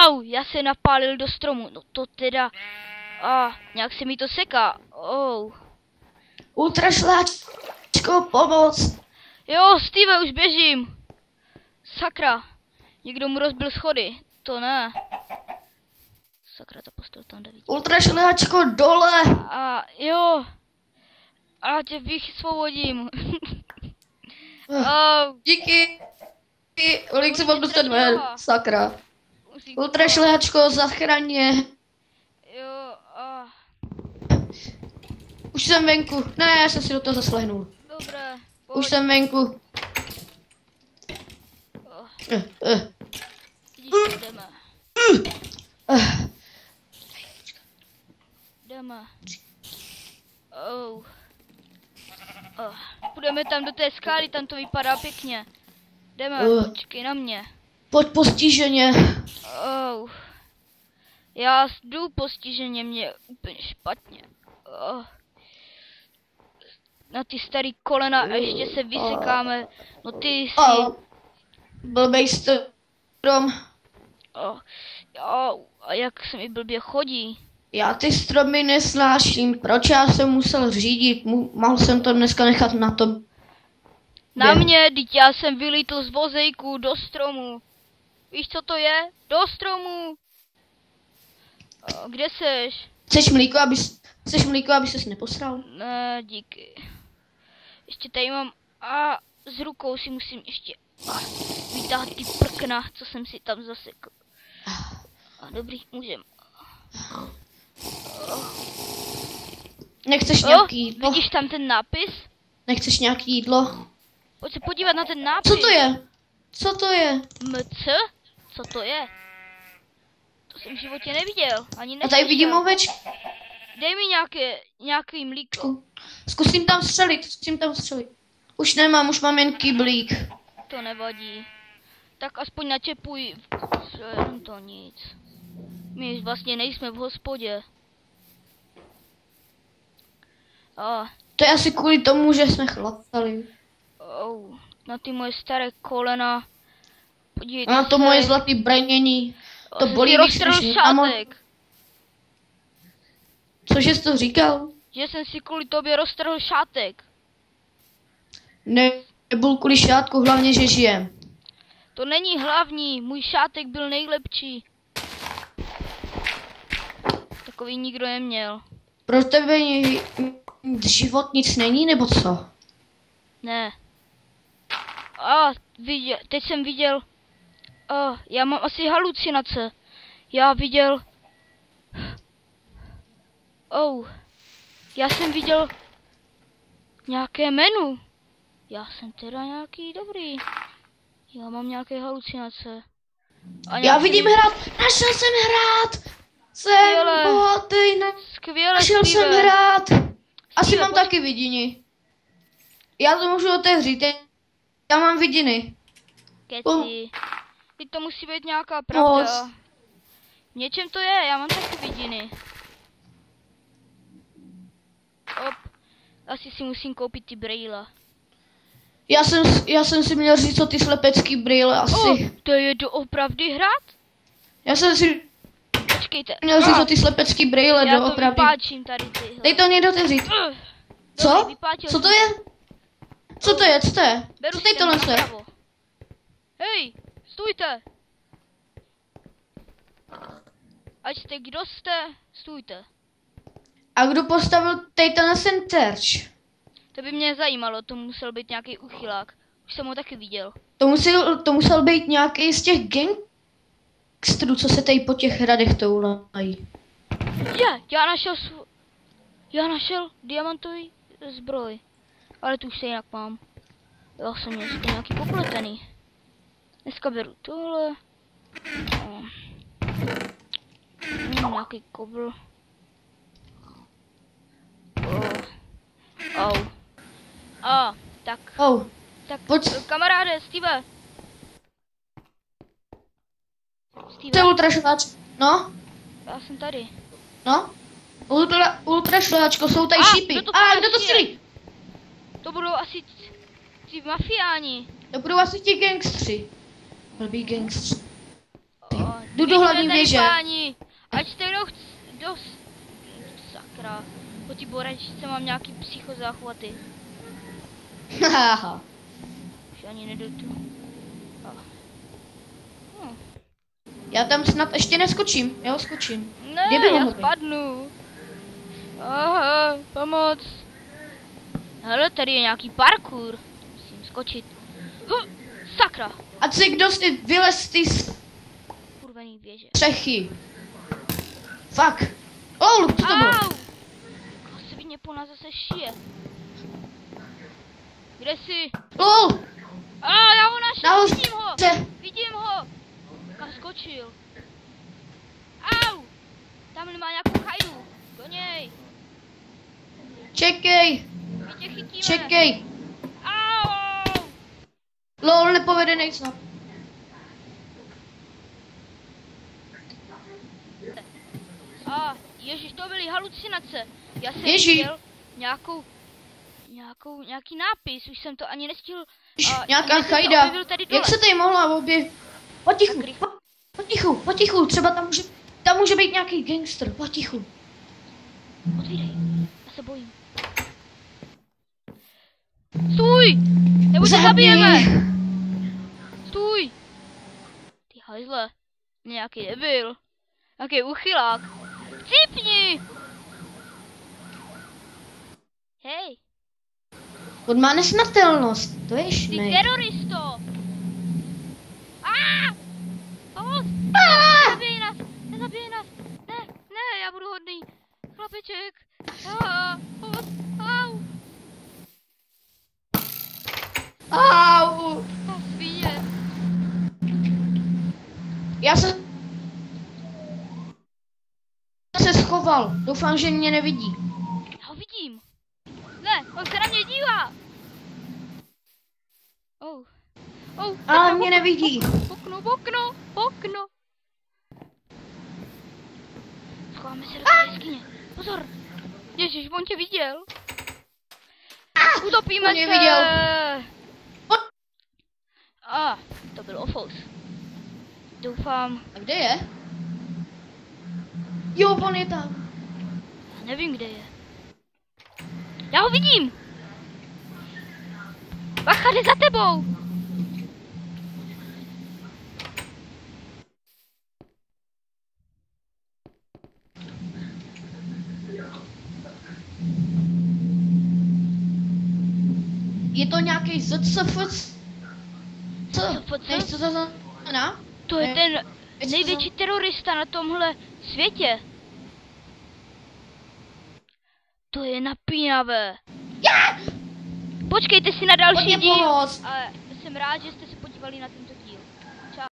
Au, já se napálil do stromu, no to teda... nějak se mi to seká, Ultrašláčko, pomoc! Jo, Steve, už běžím. Sakra, někdo mu rozbil schody, to ne. Sakra, ta postel tam jde. Ultrašláčko, dole! Jo. A tě vysvobodím. Díky. Kolik se mám dostat ven, sakra. Ultrašláčko, zachraň mě. Jo, Už jsem venku. Ne, já jsem si do toho zaslehnul. Dobré. Už jsem venku. Jdeme. Jdeme. Půjdeme tam do té skály, tam to vypadá pěkně. Jdeme, počkej na mě. Pojď postiženě. Já jdu postiženě, mě je úplně špatně. Na ty starý kolena a ještě se vysekáme. No ty jsi... Blbej strom. A jak se mi blbě chodí. Já ty stromy nesnáším. Proč já jsem musel řídit? Mohl jsem to dneska nechat na tom. Na mě, teď já jsem vylítl z vozejku do stromu. Víš, co to je? Do stromu. Kde seš? Chceš mlíko, aby ses neposral? Ne, díky. Ještě tady mám... s rukou si musím ještě vytáhat ty prkna, co jsem si tam zasekl. Dobrý, můžem. Nechceš nějaký jídlo? Vidíš tam ten nápis? Nechceš nějaký jídlo? Pojď se podívat na ten nápis. Co to je? Co to je? MC? Co to je? To jsem v životě neviděl. Ani neslyšel. A tady vidím ovečky. Dej mi nějaký mlíko. Zkusím tam střelit. Už nemám, už mám jen kyblík. To nevadí. Tak aspoň načepuj. To nic. My vlastně nejsme v hospodě. To je asi kvůli tomu, že jsme chlapali. Na ty moje staré kolena. Podívejte na to moje zlatý branění. To bolí roztrhl šátek. Cože jsi to říkal? Že jsem si kvůli tobě roztrhl šátek. Nebyl kvůli šátku, hlavně, že žijem. To není hlavní, můj šátek byl nejlepší. Takový nikdo neměl. Pro tebe život nic není, nebo co? Ne. Teď jsem viděl... já mám asi halucinace. Já viděl... já jsem viděl... nějaké menu. Já jsem teda nějaký dobrý. Já mám nějaké halucinace. Já vidím hrát. Našel jsem hrát. Jsem bohatý. Našel jsem hrát. Asi mám taky vidiny. Já to můžu otevřít. Já mám vidiny. Keci. Teď to musí být nějaká pravda. V něčem to je, já mám taky vidiny. Asi si musím koupit ty brýle. Já jsem si měl říct, co ty slepecký brýle asi. To je doopravdy hrát? Já jsem si Počkejte. měl říct, co ty slepecký brýle doopravdy. Já to vypáčím tady tyhle. Dej to někdo otevřít. Co? Co to je? Co to je? Co to je? Beru co to je? Hej, stůjte. Ať jste kdo jste, stůjte. A kdo postavil ten terč? To by mě zajímalo, to musel být nějaký uchylák. Už jsem ho taky viděl. To musel být nějaký z těch gangstrů, co se tady po těch hradech toulají. Já našel diamantový zbroj. Ale tu už se jinak mám. Já jsem měl nějaký popletený. Dneska beru tohle. Nějaký kobl. Tak. Tak, pojď. Kamaráde, Steve. To je ultrašláč. No? Já jsem tady. No? Ultrašláčko, jsou tady šípy. Kdo to střílí? To budou asi ti mafiáni. To budou asi ti gangstři. Blbý gangstři. Jdu do hlavní věže. Páni, ať jste dost... Sakra. Po tí boračce mám nějaký psychozáchvaty. Haha. Už ani nejdu tu. Já tam snad ještě neskočím. Já ho skočím. Ne, já spadnu. Aha, pomoc. Hele, tady je nějaký parkour. Musím skočit. Sakra. A si kdo si vylez z té kurvený věže. střechy. Fuck. Oh, co to bylo? Svině po nás zase šije. Kde jsi? Oh. Já ho našel, vidím ho. Vidím ho. Kam skočil? Au. Tam má nějakou chajdu. Do něj. Čekej. My tě chytíme. Čekej. Au. Lol, nepovedený snad. Ježiš, to byly halucinace. Já jsem viděl nějaký nápis, už jsem to ani nestihl. Nějaká chajda. Jak se tady mohla objevit? Potichu, třeba tam může být nějaký gangster, potichu. Otvírej, já se bojím. Stůj! Nebo tě zabijeme! Stůj! Ty hajzle, nějaký debil. Nějaký uchylák. Cípni! Hej! On má nesmrtelnost, to je šmej. Ty teroristo! Pomoc! Nezabij nás! Ne, já budu hodný. Chlapeček! Pomoc! Au! Svíně! Já se schoval. Doufám, že mě nevidí. Já ho vidím. Ne, on se na mě dívá. Ale mě nevidí. Okno. Schováme se do té jeskyně. Pozor. Ježiš, on tě viděl. Utopíme se. Viděl. To byl ofous. Doufám. A kde je? Jo, on je tam. Já nevím, kde je. Já ho vidím. Bacha, jde za tebou. Je to nějaký ZCFC? Než co to znamená? To je ten největší terorista na tomhle světě. To je napínavé. Počkejte si na další díl. Ale jsem rád, že jste se podívali na tento díl.